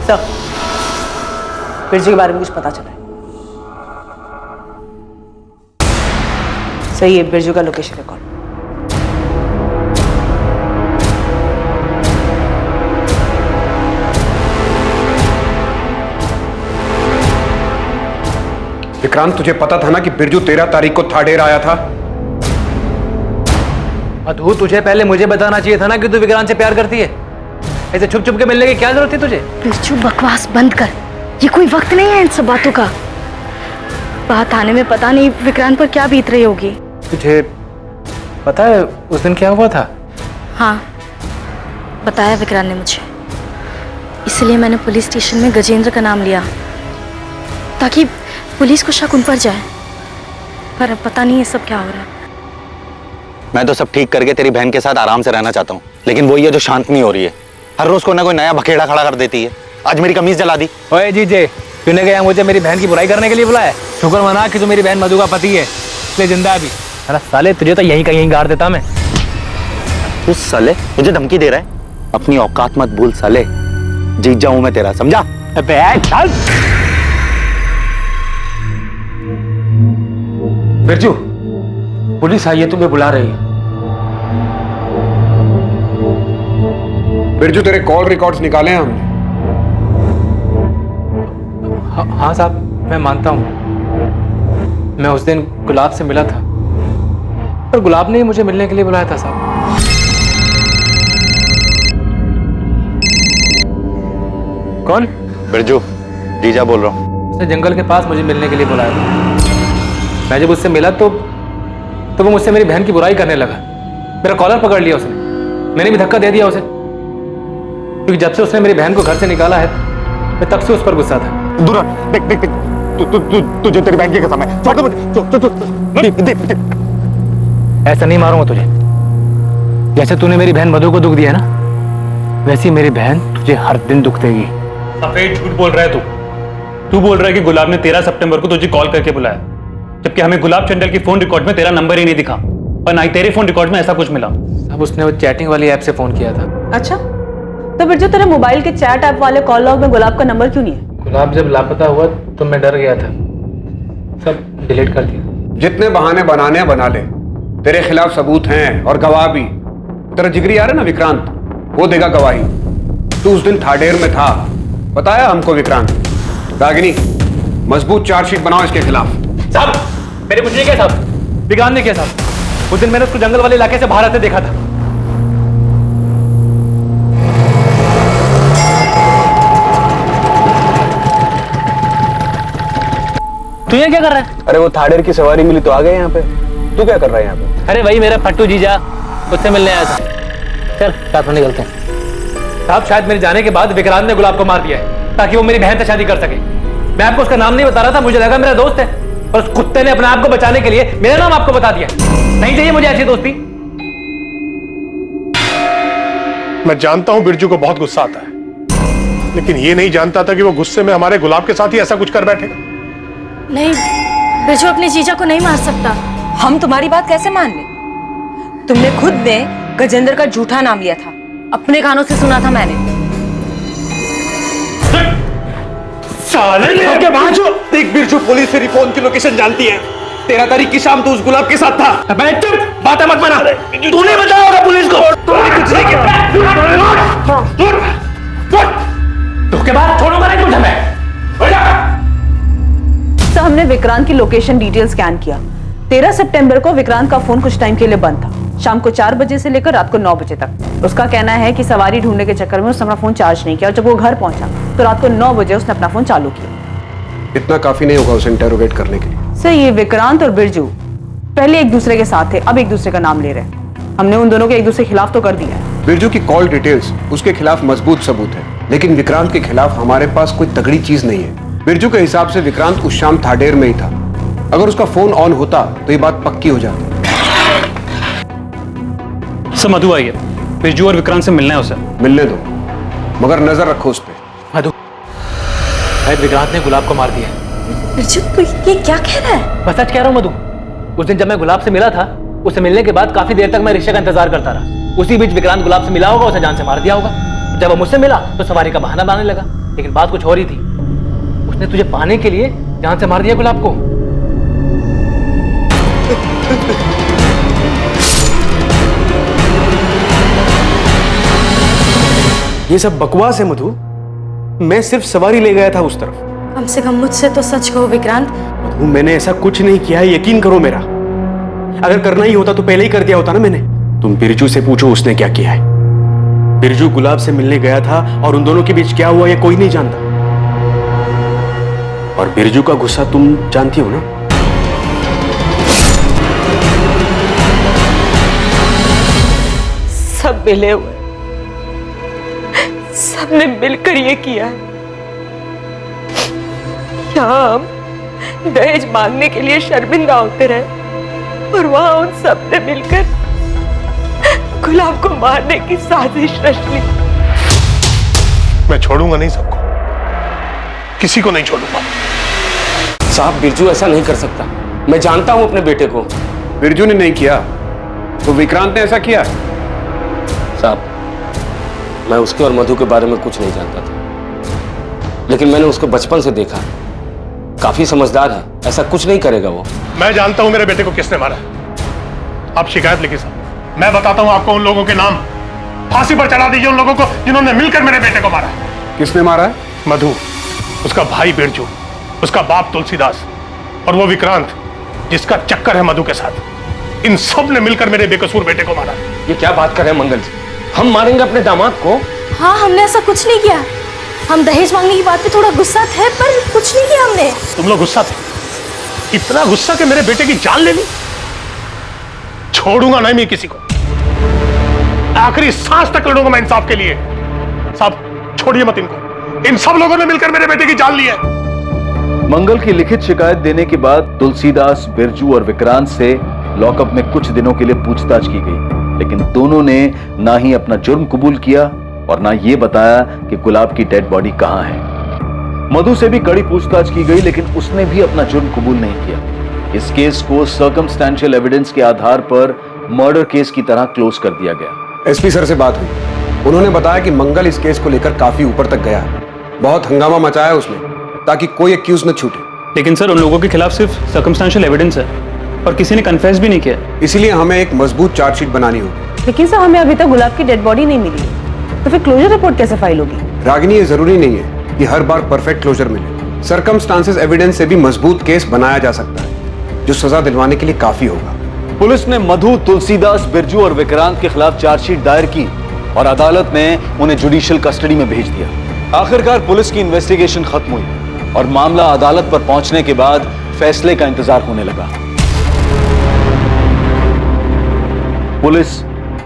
सर, बिरजू के बारे में कुछ पता चला है? सही है, बिरजू का लोकेशन रिकॉर्ड। विक्रांत, तुझे पता था ना कि बिरजू 13 तारीख को थाडेर आया था? मधु, तुझे पहले मुझे बताना चाहिए था ना कि तू विक्रांत से प्यार करती है। ऐसे छुप छुप के मिलने की क्या जरूरत थी तुझे? बिरजू, बकवास बंद कर। ये कोई वक्त नहीं है इन सब बातों का। बात आने में पता नहीं विक्रांत पर क्या बीत रही होगी। तुझे पता है उस दिन क्या हुआ था? हाँ, बताया विक्रांत ने मुझे। इसलिए मैंने पुलिस स्टेशन में गजेंद्र का नाम लिया, ताकि पुलिस को शक उन पर जाए। पर अब पता नहीं ये सब क्या हो रहा है। मैं तो सब ठीक करके तेरी बहन के साथ आराम से रहना चाहता हूँ, लेकिन वही है जो शांत नहीं हो रही है। हर रोज कोई ना कोई नया बखेड़ा खड़ा कर देती है। आज मेरी कमीज जला दी। ओए जीजे, तूने क्या मुझे मेरी बहन की बुराई करने के लिए बुलाया? शुक्र मना कि तू मेरी बहन मधु का पति है, इसलिए जिंदा भी। अरे साले, तुझे तो यहीं का यहीं गाड़ देता मैं। तू साले मुझे धमकी दे रहा है? अपनी औकात मत भूल साले, जीत जाऊं मैं तेरा, समझा? चल। बिरजू, पुलिस आई है, तुम्हें बुला रही है। बिरजू, तेरे कॉल रिकॉर्ड्स निकाले हैं हमने। हाँ साहब, मैं मानता हूँ। मैं उस दिन गुलाब से मिला था, पर गुलाब ने ही मुझे मिलने के लिए बुलाया था साहब। कौन? बिरजू, जीजा बोल रहा हूँ। उसने जंगल के पास मुझे मिलने के लिए बुलाया था। मैं जब उससे मिला तो वो मुझसे मेरी बहन की बुराई करने लगा। मेरा कॉलर पकड़ लिया उसने, मैंने भी धक्का दे दिया उसे, क्योंकि जब से उसने मेरी बहन को घर से निकाला है, मैं तब से उस पर गुस्सा था। दूर देख देख देख, तुझे तेरी बहन की कसम है। छोड़ दे। ऐसा नहीं मारूंगा तुझे। जैसे तूने मेरी बहन मधु को दुख दिया ना, वैसी मेरी बहन तुझे हर दिन दुख देगी। सफेद झूठ बोल रहा है तू बोल रहा है कि गुलाब ने 13 सितंबर को तुझे कॉल करके बुलाया, जबकि हमें गुलाब चंडल की फोन रिकॉर्ड में तेरा नंबर ही नहीं दिखा और ना ही तेरे फोन रिकॉर्ड में ऐसा कुछ मिला। अब उसने वो चैटिंग वाली ऐप से फोन किया था। अच्छा, तो बिरजू तेरे मोबाइल के चैट ऐप वाले कॉल लॉग में गुलाब का नंबर क्यों नहीं है? गुलाब जब लापता हुआ तो मैं डर गया था, सब डिलीट कर दिया। जितने बहाने बनाने हैं बना ले, तेरे खिलाफ सबूत हैं और गवाह भी। तेरा जिगरी यार है ना विक्रांत, वो देगा गवाही। तू उस दिन थाडेर में था, बताया हमको विक्रांत। रागिनी, मजबूत चार्जशीट बनाओ इसके खिलाफ। साहब मेरे कुछ नहीं किया साहब, विक्रांत ने किया साहब। उस दिन मैंने उसको जंगल वाले इलाके से बाहर आते देखा था। तू ये क्या कर रहा है? अरे वो थाडेर की सवारी मिली तो आ गए यहाँ पे। तू क्या कर रहा है यहाँ पे? अरे वही मेरा फट्टू जीजा, उससे मिलने आया था। चल साथ में निकलते हैं। साहब शायद मेरे जाने के बाद विक्रांत ने गुलाब को मार दिया है ताकि वो मेरी बहन से शादी कर सके। मैं आपको उसका नाम नहीं बता रहा था, मुझे लगा मेरा दोस्त है, और उस कुत्ते ने अपने आप को बचाने के लिए मेरा नाम आपको बता दिया। नहीं चाहिए मुझे ऐसी दोस्ती। मैं जानता हूं बिरजू को बहुत गुस्सा आता है, लेकिन ये नहीं जानता था कि वो गुस्से में हमारे गुलाब के साथ ही ऐसा कुछ कर बैठेगा। नहीं, बिरजू अपने जीजा को नहीं मार सकता। हम तुम्हारी बात कैसे मान ले? तुमने खुद ने गजेंद्र का झूठा नाम लिया था, अपने कानों से सुना था मैंने। साले देख, बिरजू पुलिस से फोन की लोकेशन जानती है। 13 तारीख की शाम तो उस गुलाब के साथ था। चुप, बातें मत बना। तूने बताया होगा पुलिस को। कुछ नहीं किया। के बाद छोड़ूंगा नहीं तुझे मैं। सर, हमने विक्रांत की लोकेशन डिटेल स्कैन किया। 13 सितंबर को विक्रांत का फोन कुछ टाइम के लिए बंद था, शाम को 4 बजे से लेकर रात को 9 बजे तक। उसका कहना है कि सवारी ढूंढने के चक्कर में उसने अपना फोन चार्ज नहीं किया, और जब वो घर पहुंचा तो रात को 9 बजे उसने अपना फोन चालू किया। इतना काफी नहीं होगा उसे इंटेरोगेट करने के लिए। सर, ये विक्रांत और बिरजू पहले एक दूसरे के साथ थे, अब एक दूसरे का नाम ले रहे हैं। हमने उन दोनों के एक दूसरे के खिलाफ तो कर दिया है। बिरजू की कॉल डिटेल्स उसके खिलाफ मजबूत सबूत है, लेकिन विक्रांत के खिलाफ हमारे पास कोई तगड़ी चीज नहीं है। बिरजू के हिसाब से विक्रांत उस शाम थाडेर में ही था। अगर उसका फोन ऑन होता तो ये बात पक्की हो जाती। सर मधु आई है, बिरजू और विक्रांत से मिलना है उसे। मिलने दो, मगर नजर रखो उस पर। मधु, शायद विक्रांत ने गुलाब को मार दिया। बिरजू तू ये क्या कह रहा है? बस सच कह रहा हूँ मधु। उस दिन जब मैं गुलाब से मिला था, उससे मिलने के बाद काफी देर तक मैं रिश्ते का इंतजार करता रहा। उसी बीच विक्रांत गुलाब से मिला होगा, उसे जान से मार दिया होगा। जब वो मुझसे मिला तो सवारी का बहाना बनाने लगा, लेकिन बात कुछ और ही थी। उसने तुझे पाने के लिए जान से मार दिया गुलाब को। ये सब बकवास है मधु। मैं सिर्फ सवारी ले गया था उस तरफ। कम से कम मुझसे तो सच कहो विक्रांत। मधु, मैंने ऐसा कुछ नहीं किया है, यकीन करो मेरा। अगर करना ही होता तो पहले ही कर दिया होता ना मैंने। तुम बिरजू से पूछो उसने क्या किया है। बिरजू गुलाब से मिलने गया था और उन दोनों के बीच क्या हुआ ये कोई नहीं जानता। और बिरजू का गुस्सा तुम जानती हो ना। सब मिले हुए, सबने मिलकर ये किया है। यहाँ हम दहेज मांगने के लिए शर्मिंदा होते रहे, और वहां उन सबने मिलकर गुलाब को मारने की साजिश रच ली। मैं छोड़ूंगा नहीं सबको, किसी को नहीं छोड़ूंगा। साहब, बिरजू ऐसा नहीं कर सकता। मैं जानता हूं अपने बेटे को। बिरजू ने नहीं किया तो विक्रांत ने ऐसा किया। साहब, मैं उसके और मधु के बारे में कुछ नहीं जानता था, लेकिन मैंने उसको बचपन से देखा। काफी समझदार है, ऐसा कुछ नहीं करेगा वो। मैं जानता हूं मेरे बेटे को किसने मारा। आप शिकायत लिखिए साहब, मैं बताता हूं आपको उन लोगों के नाम। फांसी पर चढ़ा दीजिए उन लोगों को जिन्होंने मिलकर मेरे बेटे को मारा। किसने मारा है? मधु, उसका भाई बिरजू, उसका बाप तुलसीदास, और वो विक्रांत जिसका चक्कर है मधु के साथ। इन सब ने मिलकर मेरे बेकसूर बेटे को मारा। ये क्या बात कर रहे हैं मंगल जी? हम मारेंगे अपने दामाद को? हाँ, हमने ऐसा कुछ नहीं किया। हम दहेज मांगने की बात पे थोड़ा गुस्सा थे, पर कुछ नहीं किया हमने। तुम लोग गुस्सा थे? इतना गुस्सा कि मेरे बेटे की जान ले ली? छोड़ूंगा नहीं मैं किसी को, आखिरी सांस तक लड़ूंगा मैं इंसाफ के लिए। साहब छोड़िए मत इनको, इन सब लोगों ने मिलकर मेरे बेटे की जान ली है। मंगल की लिखित शिकायत देने के बाद तुलसीदास, बिरजू और विक्रांत से लॉकअप में कुछ दिनों के लिए पूछताछ की गई, लेकिन दोनों ने ना ही अपना जुर्म कबूल किया और ना ये बताया कि गुलाब की डेड बॉडी कहां है। मधु से भी कड़ी पूछताछ की गई, लेकिन उसने भी अपना जुर्म कबूल नहीं किया। इस केस को सर्कमस्टेंशियल एविडेंस के आधार पर मर्डर केस की तरह क्लोज कर दिया गया। एसपी सर से बात हुई, उन्होंने बताया कि मंगल इस केस को लेकर काफी ऊपर तक गया है, बहुत हंगामा मचाया उसने ताकि कोई एक्यूज न छूटे। लेकिन सर उन लोगों के खिलाफ सिर्फ सर्कमस्टेंशियल एविडेंस है और किसी ने कन्फेस भी नहीं किया। इसलिए हमें एक मजबूत चार्जशीट बनानी होगी। लेकिन सर हमें अभी तक गुलाब की डेड बॉडी नहीं मिली है, तो फिर क्लोजर रिपोर्ट कैसे फाइल होगी? रागिनी, ये जरूरी नहीं है कि हर बार परफेक्ट क्लोजर मिले। सर्कमस्टांसेस एविडेंस से भी मजबूत केस बनाया जा सकता है जो सजा दिलवाने के लिए काफी होगा। पुलिस ने मधु, तुलसीदास, बिरजू और विक्रांत के खिलाफ चार्जशीट दायर की और अदालत ने उन्हें जुडिशियल कस्टडी में भेज दिया। आखिरकार पुलिस की इन्वेस्टिगेशन खत्म हुई और मामला अदालत पर पहुंचने के बाद फैसले का इंतजार होने लगा। पुलिस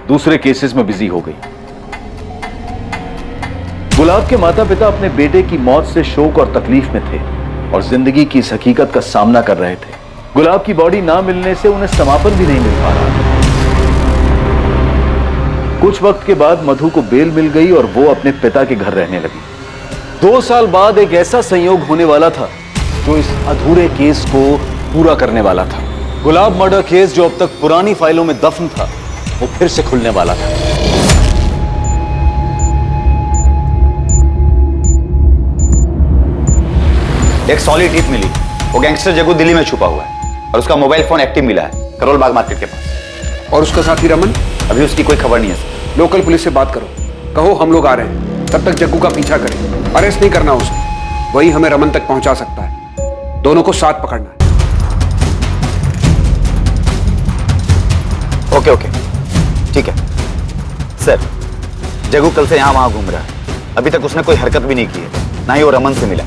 दूसरे केसेस में बिजी हो गई। गुलाब के माता पिता अपने बेटे की मौत से शोक और तकलीफ में थे और जिंदगी की इस हकीकत का सामना कर रहे थे। गुलाब की बॉडी ना मिलने से उन्हें समापन भी नहीं मिल पा रहा। कुछ वक्त के बाद मधु को बेल मिल गई और वो अपने पिता के घर रहने लगी। 2 साल बाद एक ऐसा संयोग होने वाला था जो इस अधूरे केस को पूरा करने वाला था। गुलाब मर्डर केस जो अब तक पुरानी फाइलों में दफन था, वो फिर से खुलने वाला था। एक सॉलिड टिप मिली, वो गैंगस्टर जग्गू दिल्ली में छुपा हुआ है और उसका मोबाइल फोन एक्टिव मिला है करोल बाग मार्केट के पास। और उसका साथी रमन? अभी उसकी कोई खबर नहीं है सर। लोकल पुलिस से बात करो, कहो हम लोग आ रहे हैं, तब तक जग्गू का पीछा करें। अरेस्ट नहीं करना उसे, वही हमें रमन तक पहुंचा सकता है। दोनों को साथ पकड़ना है। ओके ओके, ठीक है सर। जग्गू कल से यहाँ वहां घूम रहा है, अभी तक उसने कोई हरकत भी नहीं की है, ना ही वो रमन से मिला।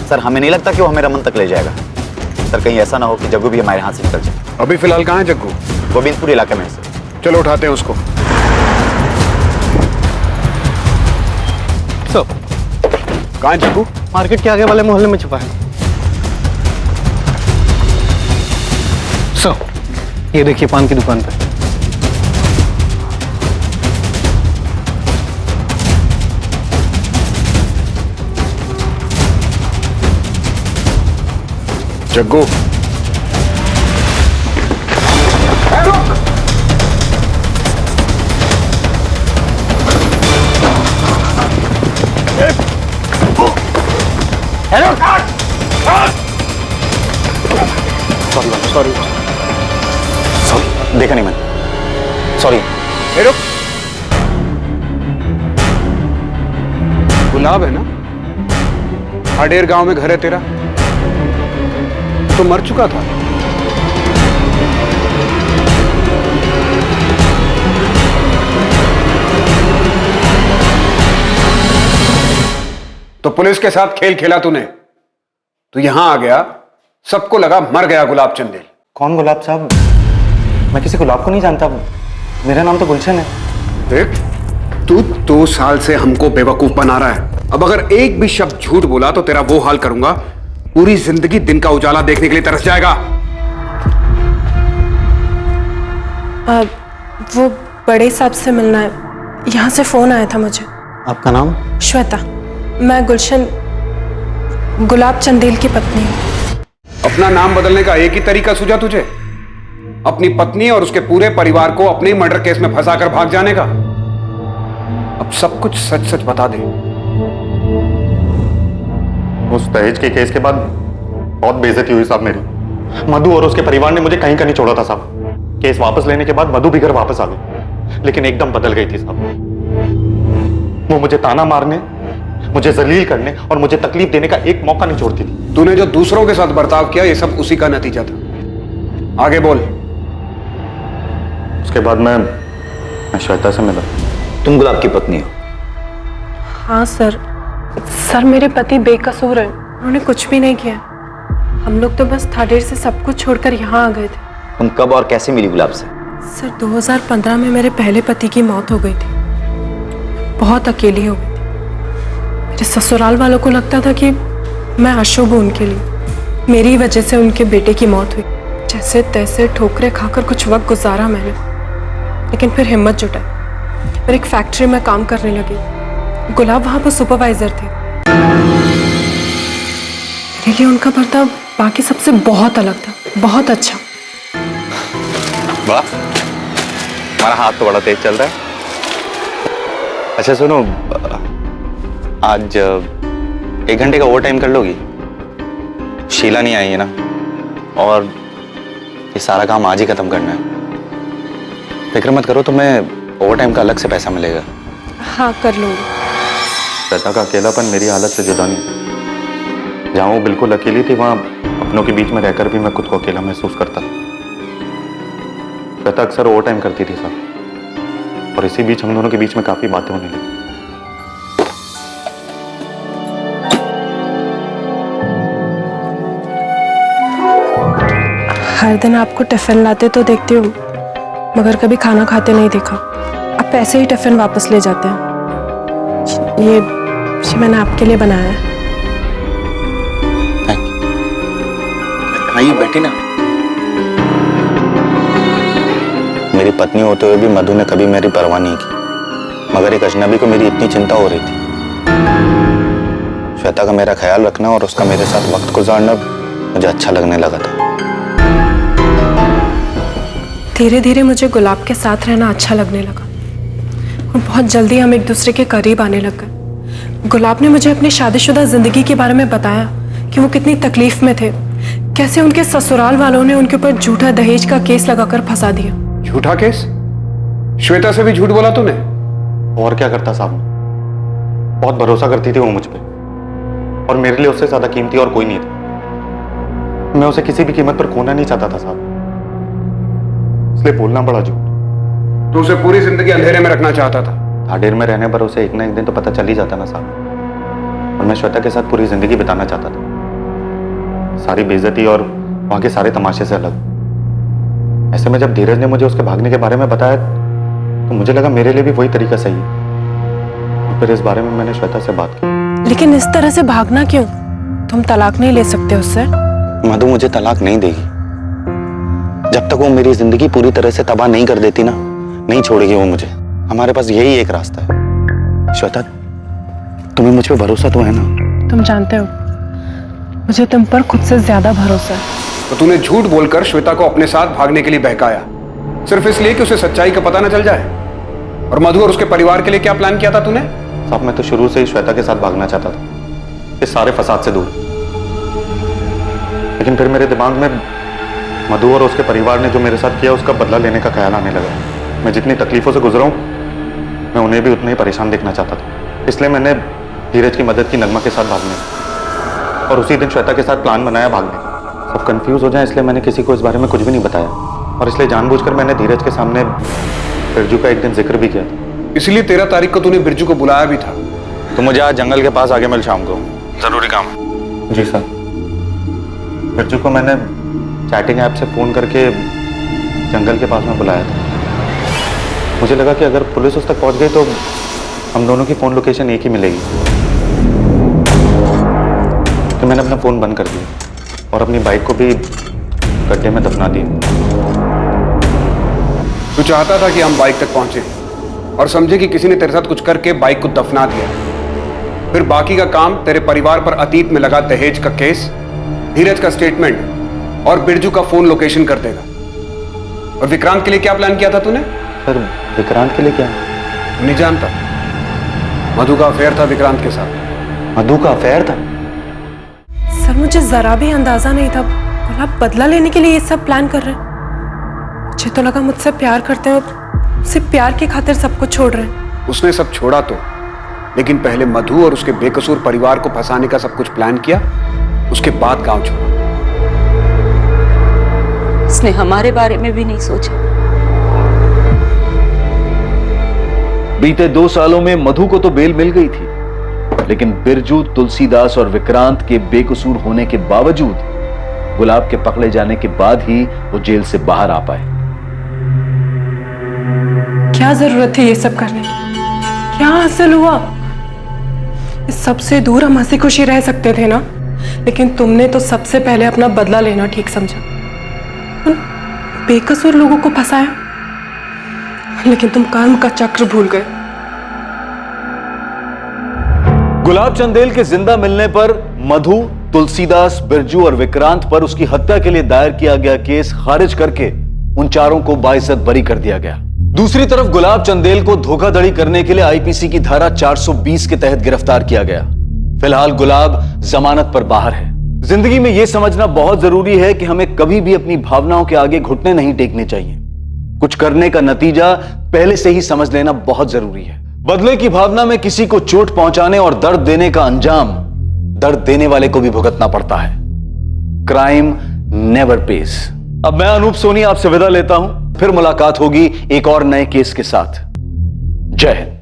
सर हमें नहीं लगता कि वो हमें रमन तक ले जाएगा। सर कहीं ऐसा ना हो कि जग्गू भी हमारे हाथ से निकल जाए। अभी फिलहाल कहाँ है जग्गू? गोविंदपुर इलाके में है सर। चलो उठाते हैं उसको। कहाँ है जग्गू? मार्केट के आगे वाले मोहल्ले में छुपा है। ये देखिए पान की दुकान पे। जग्गू हेलो, सॉरी देखा नहीं मैंने, सॉरी। गुलाब है ना? हाडेर गांव में घर है तेरा? तो मर चुका था। तो पुलिस के साथ खेल खेला तूने, तू यहां आ गया, सबको लगा मर गया गुलाब चंदेल। कौन गुलाब साहब? मैं किसी गुलाब को नहीं जानता, मेरा नाम तो गुलशन है। देख, तू 2 साल से हमको बेवकूफ बना रहा है। अब अगर एक भी शब्द झूठ बोला तो तेरा वो हाल करूंगा, पूरी जिंदगी दिन का उजाला देखने के लिए तरस जाएगा। वो बड़े साहब से मिलना है, यहाँ से फोन आया था मुझे। आपका नाम? श्वेता, मैं गुलशन गुलाब चंदेल की पत्नी हूँ। अपना नाम बदलने का एक ही तरीका सूझा तुझे? अपनी पत्नी और उसके पूरे परिवार को अपने मर्डर केस में फंसाकर भाग जाने का? अब सब कुछ सच सच बता दे। उस दहेज के केस के बाद बहुत बेइज्जती हुई साहब मेरी। मधु और उसके परिवार ने मुझे कहीं का नहीं छोड़ा था साहब। केस वापस लेने के बाद मधु भी घर वापस आ गई, लेकिन एकदम बदल गई थी साहब। वो मुझे ताना मारने, मुझे जलील करने और मुझे तकलीफ देने का एक मौका नहीं छोड़ती थी। तूने जो दूसरों के साथ बर्ताव किया, ये सब उसी का नतीजा था। आगे बोल। उसके बाद मैं श्वेता से मिला। तुम गुलाब की पत्नी हो? हाँ सर, मेरे पति बेकसूर हैं, उन्होंने कुछ भी नहीं किया। हम लोग तो बस थाडेर से सब कुछ छोड़कर यहाँ आ गए थे। तुम कब और कैसे मिली गुलाब से? सर 2015 में मेरे पहले पति की मौत हो गई थी, बहुत अकेली हो गई थी। मेरे ससुराल वालों को लगता था कि मैं अशुभ हूँ उनके लिए, मेरी वजह से उनके बेटे की मौत हुई। जैसे तैसे ठोकरे खाकर कुछ वक्त गुजारा मैंने, लेकिन फिर हिम्मत जुटाई और एक फैक्ट्री में काम करने लगी। गुलाब वहां पर सुपरवाइजर थे। मेरे लिए उनका बर्ताव बाकी सबसे बहुत अलग था, बहुत अच्छा। वाह, हमारा हाथ तो बड़ा तेज चल रहा है। अच्छा सुनो, आज 1 घंटे का ओवर टाइम कर लोगी? शीला नहीं आई है ना, और ये सारा काम आज ही खत्म करना है। फिक्र मत करो, तुम्हें ओवर टाइम का अलग से पैसा मिलेगा। हाँ कर लूँगी। श्वेता का अकेलापन मेरी हालत से जुदा नहीं। जहाँ वो बिल्कुल अकेली थी, वहाँ अपनों के बीच में रहकर भी मैं खुद को अकेला महसूस करता था। श्वेता अक्सर ओवर टाइम करती थी साहब, और इसी बीच हम दोनों के बीच में काफी बातें होने लगी। हर दिन आपको टिफिन लाते तो देखती हूँ, मगर कभी खाना खाते नहीं देखा। आप ऐसे ही टिफिन वापस ले जाते हैं। ये मैंने आपके लिए बनाया है। आइए बैठी ना। मेरी पत्नी होते हुए भी मधु ने कभी मेरी परवाह नहीं की, मगर एक अजनबी को मेरी इतनी चिंता हो रही थी। श्वेता का मेरा ख्याल रखना और उसका मेरे साथ वक्त गुजारना मुझे अच्छा लगने लगा था। धीरे धीरे मुझे गुलाब के साथ रहना अच्छा लगने लगा और बहुत जल्दी हम एक दूसरे के करीब आने लग गए। गुलाब ने मुझे अपनी शादीशुदा जिंदगी के बारे में बताया कि वो कितनी तकलीफ में थे, कैसे उनके ससुराल वालों ने उनके ऊपर झूठा दहेज का केस लगाकर फंसा दिया। झूठा केस? श्वेता से भी झूठ बोला तूने? और क्या करता साहब, बहुत भरोसा करती थी वो मुझ पे, और मेरे लिए उससे ज्यादा कीमती और कोई नहीं था। मैं उसे किसी भी कीमत पर खोना नहीं चाहता था साहब, इसलिए बोलना पड़ा झूठ। तो उसे पूरी जिंदगी अंधेरे में रखना चाहता था? ढाडेर में रहने पर उसे एक ना एक दिन तो पता चल ही जाता ना साहब, और मैं श्वेता के साथ पूरी जिंदगी बिताना चाहता था, सारी बेइज्जती और वहां के सारे तमाशे से अलग। ऐसे में जब धीरज ने मुझे उसके भागने के बारे में बताया तो मुझे लगा मेरे लिए भी वही तरीका सही है। फिर इस बारे में मैंने श्वेता से बात की। लेकिन इस तरह से भागना क्यों? तुम तलाक नहीं ले सकते उससे? मधु मुझे तलाक नहीं देगी। जब तक वो मेरी जिंदगी पूरी तरह से तबाह नहीं कर देती ना, नहीं छोड़ेगी वो मुझे। हमारे पास यही एक रास्ता है। श्वेता, तुम्हें मुझ पर भरोसा तो है ना? तुम जानते हो मुझे तुम पर खुद से ज्यादा भरोसा है। तो तूने झूठ बोलकर श्वेता को अपने साथ भागने के लिए बहकाया, सिर्फ इसलिए कि उसे सच्चाई का पता न चल जाए। और मधु और उसके परिवार के लिए क्या प्लान किया था तूने? साहब, मैं तो शुरू से ही श्वेता के साथ भागना चाहता था, इस सारे फसाद से दूर। लेकिन फिर मेरे दिमाग में मधु और उसके परिवार ने जो मेरे साथ किया उसका बदला लेने का ख्याल आने लगा। मैं जितनी तकलीफों से गुजरा हूं, मैं उन्हें भी उतना ही परेशान देखना चाहता था। इसलिए मैंने धीरज की मदद की नगमा के साथ भागने, और उसी दिन श्वेता के साथ प्लान बनाया भागने का। सब कंफ्यूज हो जाए इसलिए मैंने किसी को इस बारे में कुछ भी नहीं बताया, और इसलिए जानबूझकर मैंने धीरज के सामने बिरजू का एक दिन जिक्र भी किया था। इसलिए 13 तारीख को तूने बिरजू को बुलाया भी था। तो मुझे आज जंगल के पास आगे मिल शाम को, जरूरी काम है। जी सर। बिरजू को मैंने चैटिंग ऐप से फोन करके जंगल के पास में बुलाया था। मुझे लगा कि अगर पुलिस उस तक पहुंच गई तो हम दोनों की फोन लोकेशन एक ही मिलेगी। तो मैंने अपना फोन बंद कर दिया और अपनी बाइक को भी गड्ढे में दफना दिया। तू चाहता था कि हम बाइक तक पहुंचे और समझे कि किसी ने तेरे साथ कुछ करके बाइक को दफना दिया। फिर बाकी का काम तेरे परिवार पर अतीत में लगा दहेज का केस, धीरज का स्टेटमेंट और बिरजू का फोन लोकेशन कर देगा। और विक्रांत के लिए क्या प्लान किया था तूने? सर, विक्रांत के लिए क्या? नहीं जानता। मधु का अफेयर था विक्रांत के साथ। मधु का अफेयर था? सर, मुझे जरा भी अंदाजा नहीं था गुलाब बदला लेने के लिए ये सब प्लान कर रहे हैं। मुझे तो लगा मुझसे प्यार करते हैं और सिर्फ प्यार की खातिर सब कुछ छोड़ रहे हैं। उसने सब छोड़ा तो, लेकिन पहले मधु और उसके बेकसूर परिवार को फंसाने का सब कुछ प्लान किया, उसके बाद गांव छोड़ा। उसने हमारे बारे में भी नहीं सोचा। बीते 2 सालों में मधु को तो बेल मिल गई थी, लेकिन बिरजू, तुलसीदास और विक्रांत के बेकसूर होने के बावजूद गुलाब के पकड़े जाने के बाद ही वो जेल से बाहर आ पाए। क्या जरूरत थी ये सब करने की? क्या हासिल हुआ? इस सबसे दूर हम हंसी खुशी रह सकते थे ना, लेकिन तुमने तो सबसे पहले अपना बदला लेना ठीक समझा। उन बेकसूर लोगों को फंसाया, लेकिन तुम कर्म का चक्र भूल गए। गुलाब चंदेल के जिंदा मिलने पर मधु, तुलसीदास, बिरजू और विक्रांत पर उसकी हत्या के लिए दायर किया गया केस खारिज करके उन चारों को बाइज्जत बरी कर दिया गया। दूसरी तरफ गुलाब चंदेल को धोखाधड़ी करने के लिए आईपीसी की धारा 420 के तहत गिरफ्तार किया गया। फिलहाल गुलाब जमानत पर बाहर है। जिंदगी में यह समझना बहुत जरूरी है कि हमें कभी भी अपनी भावनाओं के आगे घुटने नहीं टेकने चाहिए। कुछ करने का नतीजा पहले से ही समझ लेना बहुत जरूरी है। बदले की भावना में किसी को चोट पहुंचाने और दर्द देने का अंजाम दर्द देने वाले को भी भुगतना पड़ता है। Crime never page. अब मैं अनूप सोनी आपसे विदा लेता हूं, फिर मुलाकात होगी एक और नए केस के साथ। जय हिंद।